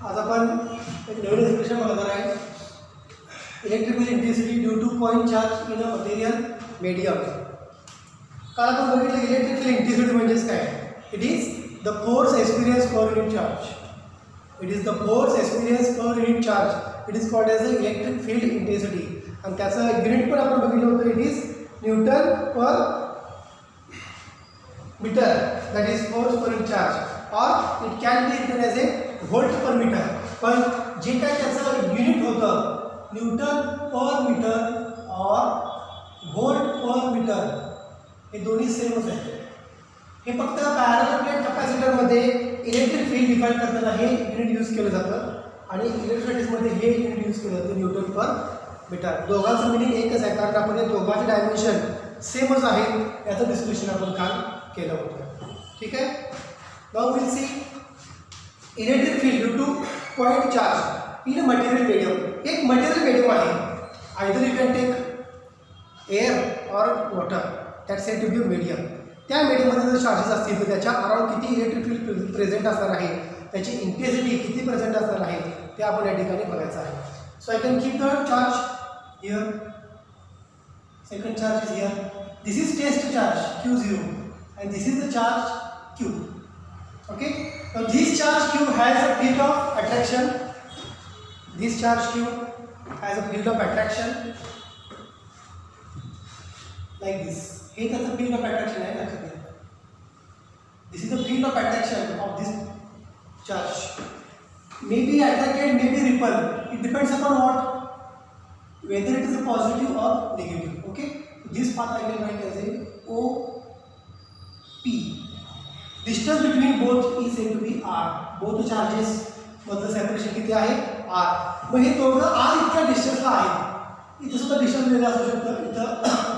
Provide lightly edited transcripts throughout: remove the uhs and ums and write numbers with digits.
आज आपण एक नवीन एक्सप्रेशन बघणार आहे. Electrical intensity due to point charge in a material medium. काल आपण बघितलं इलेक्ट्रिकल इंटेन्सिटी म्हणजेच काय. It is the force experience per unit charge. It is the force experience per unit charge. It is called as a electric field intensity. आणि त्याचं unit पण आपण बघितलं होतं. It is newton per meter. That is force per unit charge. Or it can be written as A volt per metre. पण जे काय त्याचं unit होतं न्यूटन पर मीटर और व्होल्ट पर मीटर हे दोन्ही सेमच आहेत. हे फक्त पॅरलल प्लेट कॅपॅसिटरमध्ये इलेक्ट्रिक फील्ड डिफाईन करताना हे युनिट यूज केलं जातं आणि इलेक्ट्रोस्टॅटिक्समध्ये हे युनिट यूज केलं जातं न्यूटन पर मीटर. दोघांचं मिनिंग एकच आहे कारण आपण हे दोघांचे डायमेन्शन सेमच आहेत याचं डिस्कशन आपण काल केलं होतं. ठीक आहे. Now will see electric field due to point charge in a material medium. एक मटेरियल मीडियम आहे. Either you can take air or water. That said to be medium. त्या मीडियममध्ये जर चार्जेस असतील तर त्याच्या अराउंड किती इलेक्ट्रिक फील्ड प्रेझेंट असणार आहे, त्याची इंटेन्सिटी किती प्रेझेंट असणार आहे ते आपण या ठिकाणी बघायचं आहे. So I can keep the charge here. Second charge is here. This is test charge Q0 and this is the charge Q. Okay. Now this charge Q has a field of attraction. This charge Q has a field of attraction like this. हे त्याचं field of attraction आहे लक्षात घ्या. This is the field of attraction of this charge. May be attracted, may be repel. It depends upon what, whether it is a positive or negative. Okay. This path I can write as a OP. Distance between both is said to be R. Both charges मधलं separation किती आहे R. मग हे दोघं R इतक्या डिस्टन्सला आहेत. इथं सुद्धा distance वेगळं असू शकतं, इथं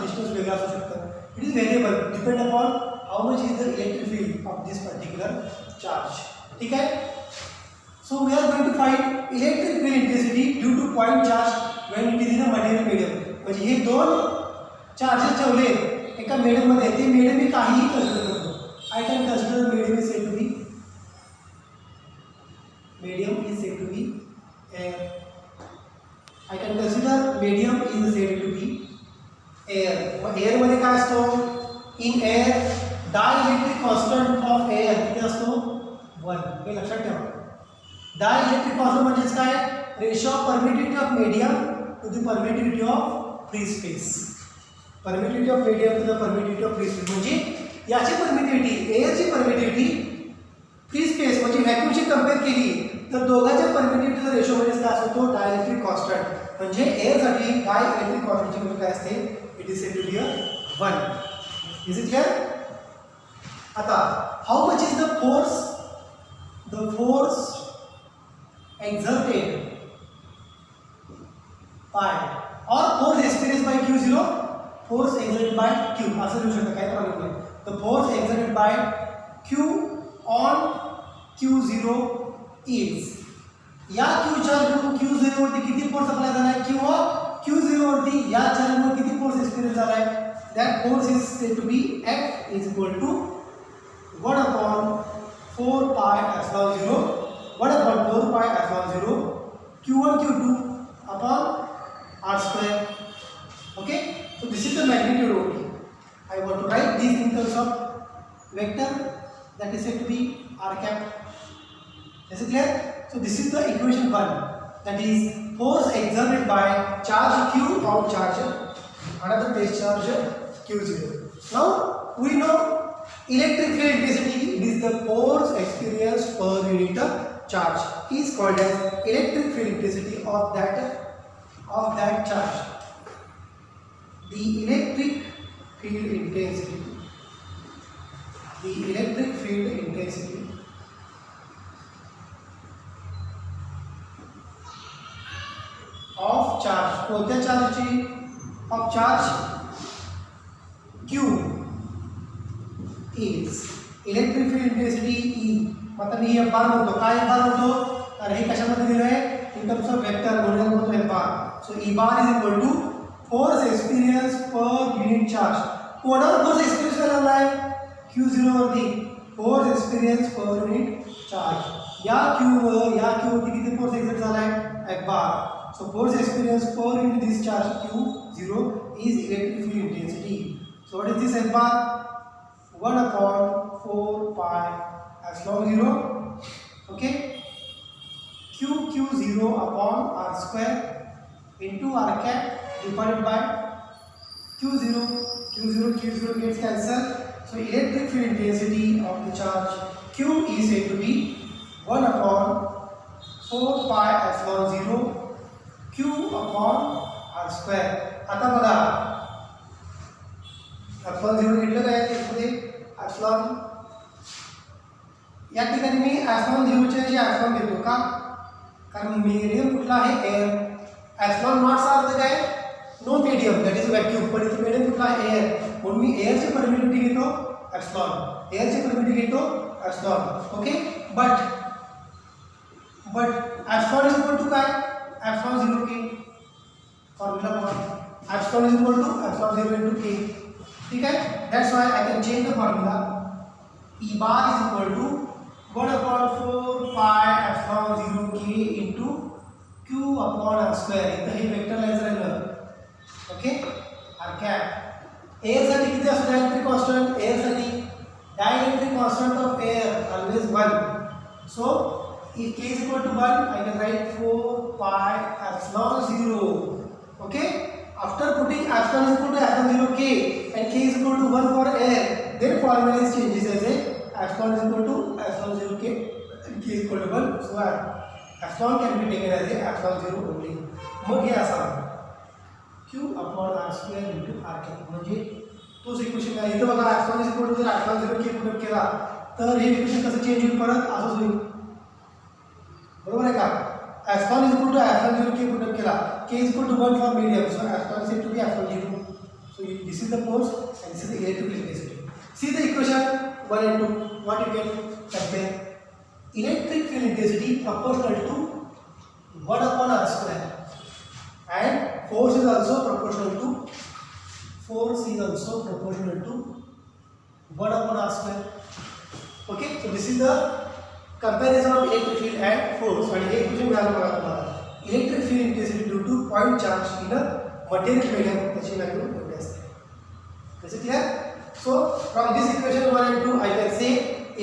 डिस्टन्स वेगळं असू शकतं. It is variable depend upon how much is the electric field of this particular charge. ठीक आहे. So we are going to find electric field intensity due to point charge when it is in a material medium. म्हणजे हे दोन charges ठेवले एका मीडियममध्ये. ते medium मी काहीही consider करतो. I can consider medium is said to be air. I can consider medium is said to be air. Mug air मध्ये काय असतो. In air dielectric constant of air किती असतो 1. हे लक्षात ठेवा. डायइलेक्ट्रिक कॉन्स्टंट म्हणजेच काय ratio of permittivity of medium to the permittivity of free space. Permittivity of medium to the permittivity of free space म्हणजे याची परमिटिव्हिटी एअरची परमिटिव्हिटी फ्री स्पेस म्हणजे व्हॅक्यूमशी कंपेअर केली तर दोघांच्या परमिटिव्हिटीचा रेशो म्हणजे काय असतो तो डायइलेक्ट्रिक कॉन्स्टंट. म्हणजे एअरसाठी डायइलेक्ट्रिक कॉन्स्टंटची व्हॅल्यू काय असते. It is said to be 1. Is it clear. आता how much is the force exerted by or force experience by Q0. Force exerted by Q असं लिहू शकता काही प्रॉब्लेम नाही. The force exerted by Q on Q0 is. या Q charge Q0 वरती किती force apply झाला आहे किंवा Q0 वरती या चार्जवर किती फोर्स एक्सपिरियन्स झाला आहे. That force is said to be F is equal to 1/4 pi epsilon 0 1/4 pi epsilon 0 Q1 Q2 upon R square. Okay. So this is the magnitude only. I want to write these in terms of vector that is said to be r cap. Is it clear? So this is the equation 1. That is force exerted by charge Q on charge another base charge Q0. Now we know electric field intensity is the force experienced per unit charge. Is called as electric field intensity of that charge. The electric field intensity of charge कोणत्या चार्जची of charge Q is electric field intensity E. आता मी F बार म्हणतो. काय F बार म्हणतो तर हे कशामध्ये दिलं आहे इन टर्म्स ऑफ वेक्टर म्हणून म्हणतो F bar. So E bar is equal to force experience per unit charge. कोणावर फोर्स एक्सपिरियन्स करायला आहे Q0 वरती force experience per unit charge. या क्यूवरती किती फोर्स एक्झर्ट झालाय एक बार. So force experience per unit this charge Q0 is electric field intensity. So what is this F bar? 1 upon 4 pi epsilon 0. Okay. Q0 upon r square into r cap divided by Q0 gets cancelled. So electric field intensity of the charge Q is said to be 1 upon 4 pi epsilon 0 Q upon r square. आता बघा epsilon 0 घेतलं काय त्यामध्ये epsilon या ठिकाणी मी epsilon 0 चे जे epsilon घेतो का कारण मीडियम कुठला आहे एअर. epsilon नॉट चा अर्थ काय no medium that is vacuum. पण इथे मीडियम कुठला आहे एअर म्हणून मी एअरची परमिटिव्हिटी घेतो epsilon. एअरची परमिटिव्हिटी घेतो epsilon. Okay. But epsilon is equal to काय epsilon 0 k फॉर्म्युला बघा epsilon is equal to epsilon 0 into k. ठीक है. That's why I can change the formula. E bar is equal to 1 upon 4 pi epsilon 0 k into q upon r square. इथं हे vector lines राहिलं. Okay. r cap air साठी किती असतो dielectric constant. Air साठी dielectric constant of air always 1. So if k is equal to 1 I can write 4 pi epsilon 0. Okay. After putting epsilon is equal to epsilon 0 k and k is equal to 1 for air, then formula is changes as a epsilon is equal to epsilon 0 k and k is equal to 1. So epsilon can be taken as a epsilon 0 only. मग हे असा q upon r square into r cap म्हणजे तोच equation आहे. इथं बघा epsilon is equal to जर epsilon 0 k put केला तर हे equation कसं चेंज होईल परत असंच होईल. बरोबर आहे का. epsilon is equal to epsilon 0 k put up केला k is equal to 1 for medium. So epsilon is said to be epsilon 0. So this is the force and this is the electric electricity. See the equation 1 and 2. What you can compare? Electric field intensity proportional to 1 upon r square and force is also proportional to 1 upon r square. Okay. So this is the comparison of electric field and force. आणि हे equation मिळालं बघा तुम्हाला. Electric field intensity due to point charge in a material medium त्याची value एवढी असते. Is it clear? So from this equation 1 and 2 I can say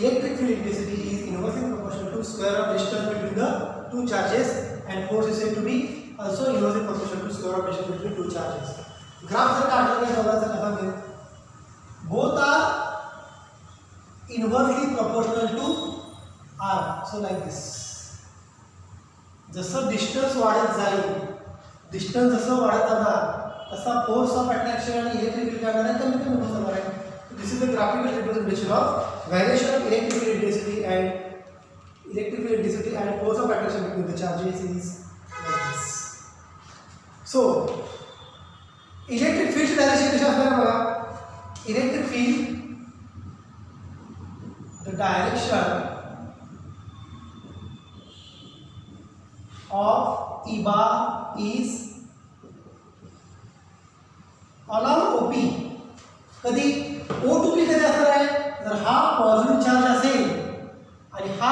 electric field intensity is inversely proportional to square of distance between the two charges and force is said to be also inversely proportional to square of distance between two charges. Graph जर काढला नाही दोघांचा कसा मिळेल. both are inversely proportional to r. So like this. जसं distance वाढत जाईल distance जसं वाढत जाणार तसा फोर्स ऑफ अट्रॅक्शन आणि इलेक्ट्रिक फील्ड काढणार कमी कमी होत जाणार आहे. This is the graphical representation of variation of electric field intensity and force of attraction between the charges is like this. So electric field direction कशा असणार बघा. Electric field the direction of E bar is along OP. कधी O to P कधी असणार आहे जर हा positive charge असेल आणि हा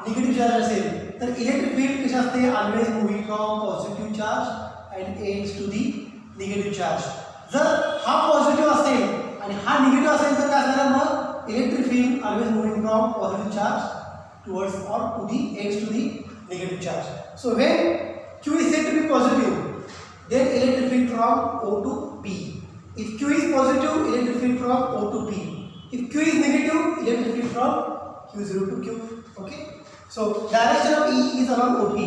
निगेटिव्ह चार्ज असेल तर इलेक्ट्रिक फील्ड कशी असते always moving from positive charge and ends to the negative charge. जर हा पॉझिटिव्ह असेल आणि हा निगेटिव्ह असेल तर काय असणार मग electric field always moving from positive charge towards or to the ends to the negative charge. So when Q is said to be positive, then electric field from O to P. If Q is positive, electric field from O to P. If Q is negative, electric field from Q0 to Q. Okay. So direction of E is along OP.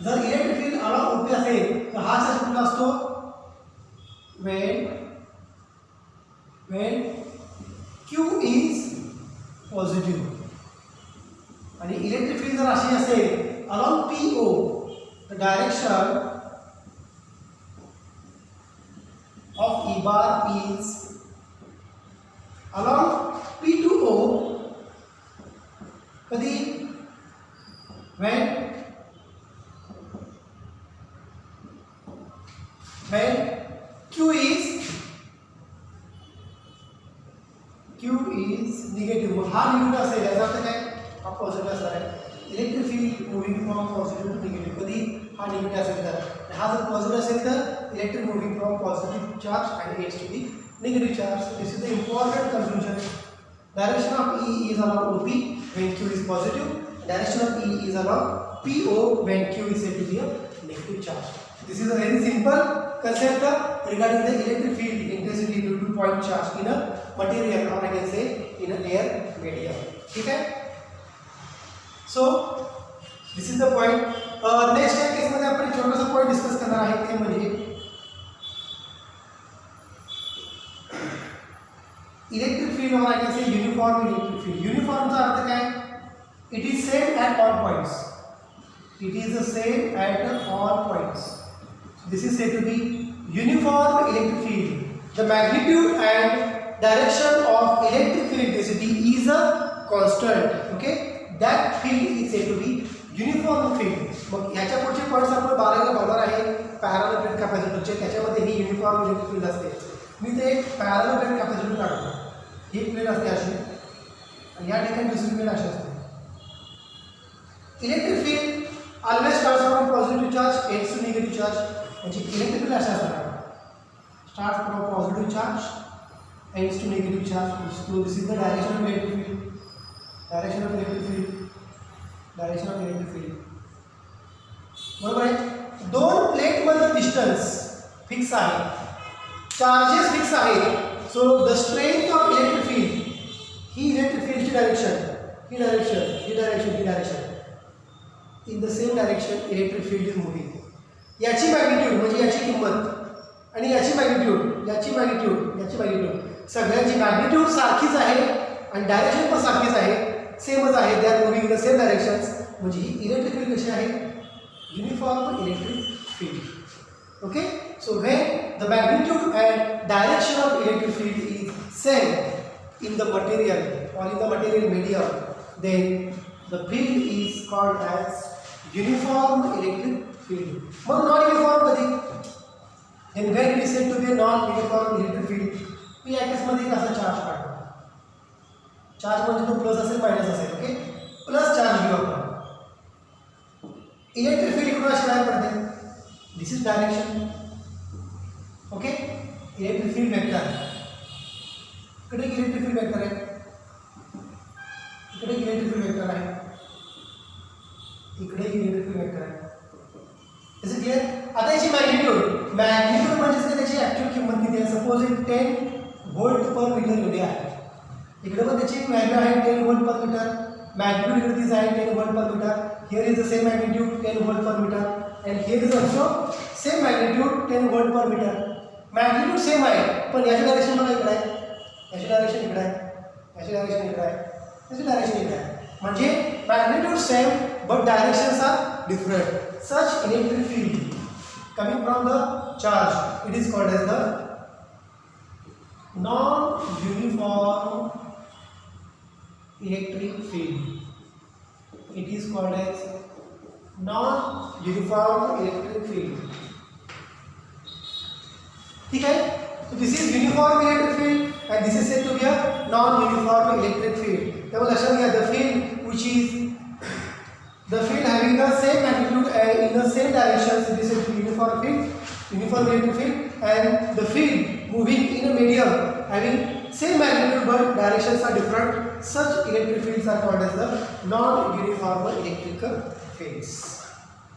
जर electric field along OP असेल तर हा charge कुठला असतो when Q is positive आणि electric field जर अशी असेल along PO, the direction of E bar is along P to O. कधी when Q is negative. हा निगेटिव्ह असेल याचा अर्थ काय हा पॉझिटिव्ह असणार आहे. Electric field from positive to negative. कधी हा निगेटिव्ह असेल तर, हा जर पॉझिटिव्ह असेल तर electric moving from positive charge and ends to the negative charge. So this is the important conclusion. Direction of E is along OP when Q is positive. Direction of E is along PO when Q is said to be a negative charge. This is a very simple concept regarding the electric field intensity due to point charge in a material, or I can say in an air medium. ठीक है? So this is the point. Next case मध्ये आपण छोटासा point discuss करणार आहे, ते म्हणजे electric field, और I can say uniform electric field. Uniform चा अर्थ काय? It is same at all points. It is the same at all points. This is said to be uniform electric field. The magnitude and direction of electric field intensity is a constant. Okay, that field is said to be uniform field. मग याच्या पुढचे points आपण 12 ला बघणार आहे parallel plate कॅपॅसिटरचे. त्याच्यामध्ये ही uniform electric field असते. मी ते एक parallel plate capacitor काढतो. ही प्लेट असते अशी, आणि या ठिकाणी दुसरी प्लेट अशी असते. Electric field always starts from positive charge ends to negative charge. म्हणजे इलेक्ट्रिक फील्ड अशा असतात, start from positive charge ends to negative charge. So this is the direction of electric field. Direction of electric field, direction of electric field. बरोबर आहे. दोन प्लेटमधलं distance fix आहे, charges fix आहे. So the strength of electric field, ही electric फील्डची direction, ही direction, ही डायरेक्शन, ही direction, in the same direction electric field is moving. याची मॅग्निट्यूड म्हणजे याची किंमत, आणि याची मॅग्निट्यूड, याची मॅग्निट्यूड, याची मॅग्निट्यूड, सगळ्यांची मॅग्निट्यूड सारखीच आहे आणि डायरेक्शन पण सारखीच आहे, सेमच आहे. They are moving in the same directions. म्हणजे ही इलेक्ट्रिक फील्ड कशी आहे? Uniform electric field. Okay, so when the magnitude and direction of electric field is same in the material or in the material medium, then the field is called as uniform electric field. But non uniform कधी? Then when it is said to be a non uniform electric field, मी या case मध्ये कसा charge काढतो? Charge म्हणजे तो plus असेल minus असेल. Okay, plus charge घेऊ आपण. इलेक्ट्रिक फील्ड इकडून अशी काय पडते? This is direction. Okay, electric field vector. इकडे इलेक्ट्रिक फील्ड वेक्टर आहे, इकडे इलेक्ट्रिक फील्ड वेक्टर आहे, इकडे इलेक्ट्रिक फील्ड वेक्टर आहे. Is clear? आता याची मॅग्निट्यूड, मॅग्निट्यूड म्हणजे काय? त्याची ऍक्च्युअल किंमत किती आहे? Suppose it 10 volt per metre एवढी आहे. इकडे पण त्याची व्हॅल्यू आहे 10 व्होल्ट पर मीटर. मॅग्निट्यूड इकडे तीच आहे 10 volt per metre. Here is the same magnitude 10 volt per metre. and here is also same magnitude 10 volt per meter. Magnitude same आहे, पण याची डायरेक्शन बघा इकडे आहे, याची डायरेक्शन इकडे आहे, याची डायरेक्शन इकडे आहे, याची डायरेक्शन इकडे आहे. म्हणजे magnitude same but directions are different. Such electric field coming from the charge, it is called as the non-uniform electric field. It is called as non-uniform electric field. ठीक है? So this is uniform electric field and this is said to be a non-uniform electric field. त्यामुळे लक्षात घ्या, the field which is the field having the same magnitude in the same direction, so this is uniform field, uniform electric field, and the field moving in a medium having same magnitude but directions are different. Such electric fields are called as the non-uniform electric fields.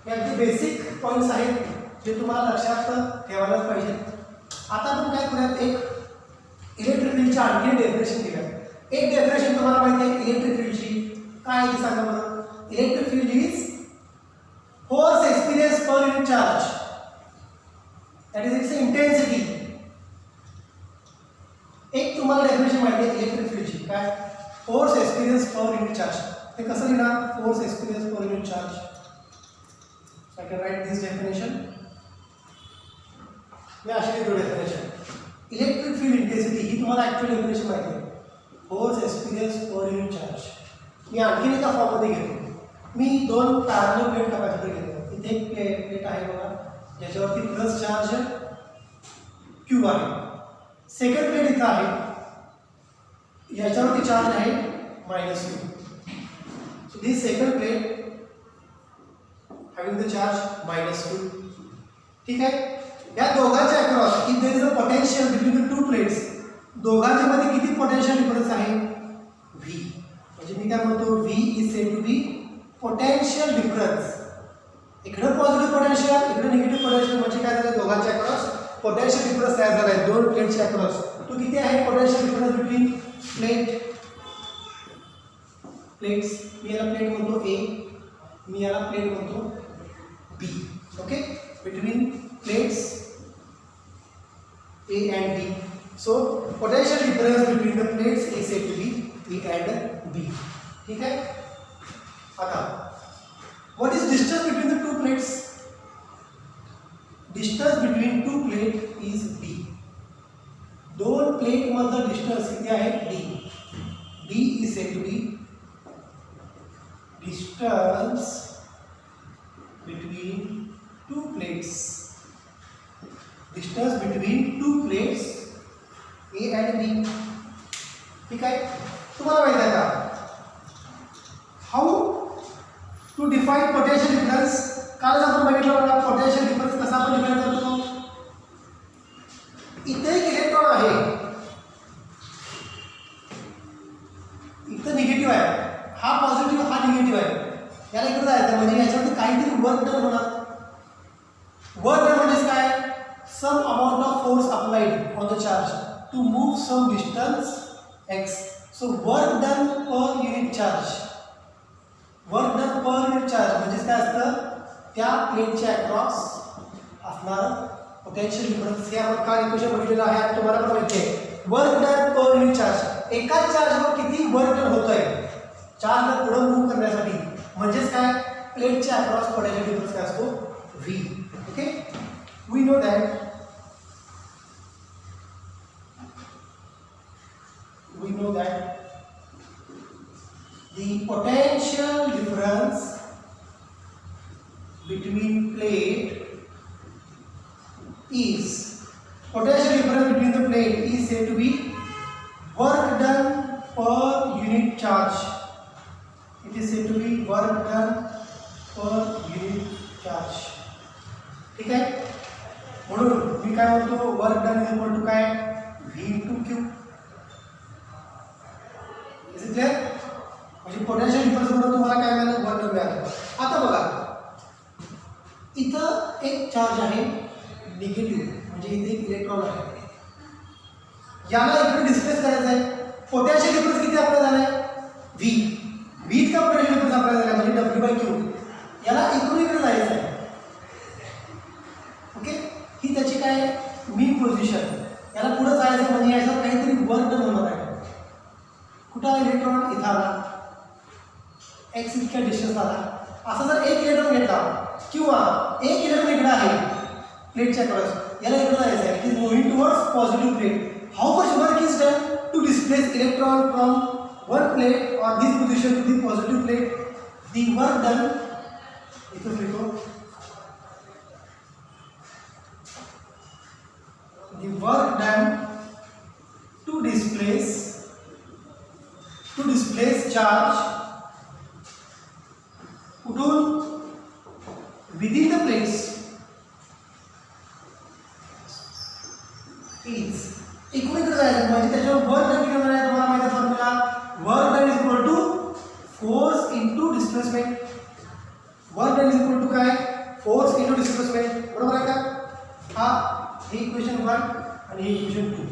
हे अगदी basic points आहेत जे तुम्हाला लक्षात ठेवायलाच पाहिजे. आता आपण काय करूयात, एक इलेक्ट्रिक फील्डची आणखी डेफिनेशन घेऊया. एक डेफिनेशन तुम्हाला माहिती आहे इलेक्ट्रिक फील्डची, काय आहे ते सांगा बरं. Electric field is force experience per unit charge, that is its intensity. एक तुम्हाला डेफिनेशन माहिती आहे इलेक्ट्रिक फील्डची, काय? Force experience per unit charge. ते कसं लिहिणार? Force experience per unit charge. I can write this definition. मैं अशी लिहितो डेफिनेशन. इलेक्ट्रिक फील्ड इंटेन्सिटी ही तुम्हाला ॲक्च्युअल डेफिनेशन माहिती आहे, force experience per unit charge. मी आणखीन एका फॉर्ममध्ये घेतो. मी दोन पॅरलल प्लेट कॅपॅसिटर घेतो. इथे एक प्लेट आहे बघा, ज्याच्यावरती प्लस चार्ज क्यू आहे. सेकंड प्लेट इथं आहे, याच्यावरती चार्ज आहे minus Q. So this second plate having the charge -2. ठीक आहे. या दोघांच्या across if there is a potential between the two plates, दोघांच्या मध्ये किती पोटेन्शियल डिफरन्स आहे? V. म्हणजे मी काय म्हणतो, V is said to be potential difference. इकडे पॉझिटिव्ह पोटेन्शियल, इकडे निगेटिव्ह पोटेन्शियल, म्हणजे काय झालं, दोघांच्या अक्रॉस पोटेन्शियल डिफरन्स तयार झाला आहे दोन प्लेटच्या अक्रॉस. तो किती आहे पोटेन्शियल डिफरन्स बिटवीन प्लेट्स? मी याला प्लेट म्हणतो A, मी याला प्लेट म्हणतो B. Okay, between plates A and B. So potential difference between the plates is said to be A and B. ठीक है. आता what is distance between the two plates? Distance between two plate is D. दोन plate मधलं distance किती आहे? D. D is said to be distance between two plates. Distance between two plates A and B. ठीक आहे. तुम्हाला माहिती आहे का how to define potential difference? कालच आपण बघितलं बघा पोटेन्शियल डिफरन्स कसा आपण डिफाइन करतो. इथे एक इलेक्ट्रॉन आहे, इथं निगेटिव्ह आहे, हा पॉझिटिव्ह हा निगेटिव्ह आहे, याला इकडे जायचं म्हणजे याच्यामध्ये काहीतरी वर्क डन होणार. वर्क डन म्हणजे काय? Some amount of force applied on the charge to move some distance x. So work done per unit charge. Work done per unit charge म्हणजे काय असतं, त्या प्लेटच्या अक्रॉस असणारा पोटेन्शियल डिफरन्स. हे आपण काल इक्वेशन बघितलेलं आहे आणि तुम्हाला पण माहिती आहे. वर्क डन पर युनिट चार्ज, एका चार्जवर किती वर्क डन होत आहे चार्जला पुढे मूव्ह करण्यासाठी, म्हणजेच काय प्लेटच्या अक्रॉस पोटेन्शियल डिफरन्स काय असतो? V. Okay, we know that the potential difference between plate is said to be work done per unit charge. It is said to be work done per unit charge. ठीक आहे. म्हणून मी काय म्हणतो, work done is equal to काय? V into Q. Is it clear? म्हणजे potential difference म्हणून तुम्हाला काय मिळालं? वर्क डन मिळालं. आता बघा इथं एक चार्ज आहे निगेटिव्ह, म्हणजे इथे एक इलेक्ट्रॉन आहे, याला इकडे डिस्प्लेस करायचं आहे. पोटेन्शियल डिफरन्स किती आपला झाला आहे? V. V इतका पोटेन्शियल डिफरन्स आपला झाला म्हणजे W/Q. याला इकडून इकडे जायचं आहे. ओके, ही त्याची काय मीन पोझिशन, याला पुढे जायचं म्हणजे याच्यावर काहीतरी वर्क डन होणार आहे. कुठं इलेक्ट्रॉन इथं आला, x इतक्या डिस्टन्स आला. असा जर एक इलेक्ट्रॉन घेतला किंवा एक इलेक्ट्रॉन इकडे आहे प्लेटच्या क्रॉस, याला इकडे जायचं आहे. It is moving towards positive plate. How much work is done to displace electron from one plate or this position to the positive plate? The work done, इथं लिखो, the work done to displace charge कुठून? Within the plates is इकडून इकडे जायचं म्हणजे त्याच्यावर work done किती होणार आहे? तुम्हाला माहिती आहे formula, work done is equal to force into displacement. Work done is equal to काय? Force into displacement. बरोबर आहे का? हा हे इक्वेशन 1 आणि हे इक्वेशन 2.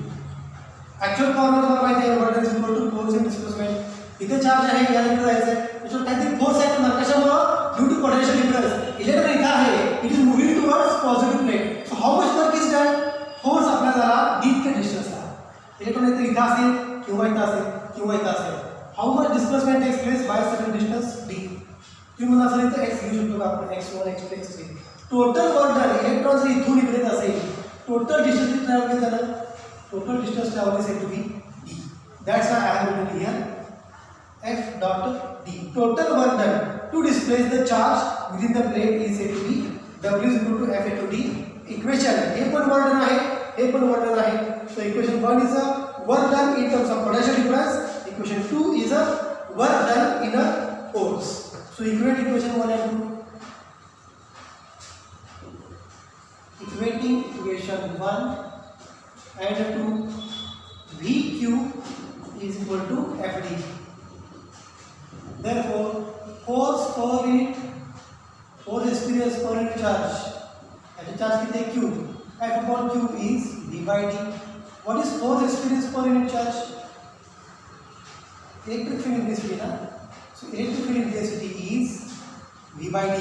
ऍक्च्युअल फॉर्म्युला तुम्हाला माहिती आहे, work done is equal to force into displacement. इथे चार्ज आहे, याला इकडे जायचं आहे, त्याच्यावर काहीतरी फोर्स आहे करणार. कशामुळं? Due to potential difference. Electron इथं आहे, it is moving towards positive plate. So how much work is done? Force आपला झाला डी इतक्या डिस्टन्सला. इलेक्ट्रॉन इथं असेल किंवा इथं असेल किंवा इथं असेल. How much displacement takes place by certain distance D. तुम्ही म्हणा सर इथं x घेऊ शकतो का आपण? x1 x2 x3. Total work done electron जर इथून इकडे असेल, टोटल डिस्टन्स किती ट्रॅव्हल केलं झालं? Total distance travel is said to be D. That's why I have written here F dot D. Total work done to displace the charge within the plate is said to be W is equal to F into D. Equation हे पण work done आहे, हे पण work done आहे. So equation 1 is a work done in terms of potential difference. Equation 2 is a work done in a force. So equate equation 1 and 2. equation 1 and 2. VQ is equal to FD. Therefore, force per unit, force experience per unit charge, and the charge कितने Q, F upon Q is V by D. What is force experience per unit charge? Electric field intensity ना, so electric field intensity is V by D.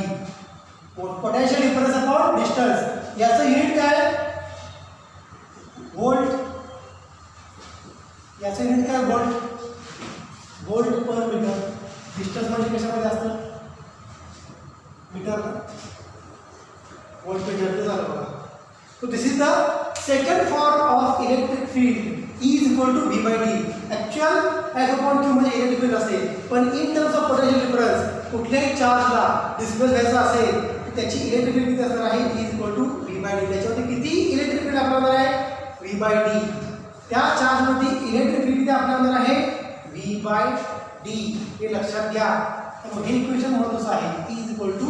Potential difference upon distance. याचा unit काय आहे? Volt. याचा unit काय? Volt. Volt पर metre. Distance म्हणजे कशामध्ये असतं? मीटर. वोल्ट मीटर झालं बघा. So this is the second form of electric field. E is equal to V by D. Actual F upon Q म्हणजे electric field असते. पण in terms of potential difference कुठल्याही चार्जला displace व्हायचा असेल त्याची electric field किती असणार आहे? E is equal to V by D. त्याच्यावरती किती इलेक्ट्रिक फील्ड आपल्याला आहे? V by D. त्या चार्जवरती इलेक्ट्रिक फील्ड किती आपल्याला आहे? V by D. हे लक्षात घ्या. तर हे इक्वेशन महत्त्वाचं आहे. E is equal to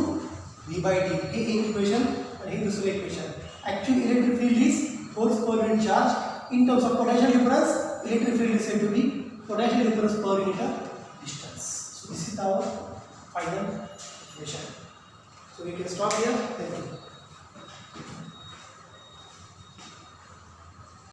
V by D. हे एक इक्वेशन आणि हे दुसरं equation. Actual electric field is force per unit charge. In terms of potential difference, electric field is said to be potential difference per unit distance. So this is our final equation. So we can stop here. Thank you.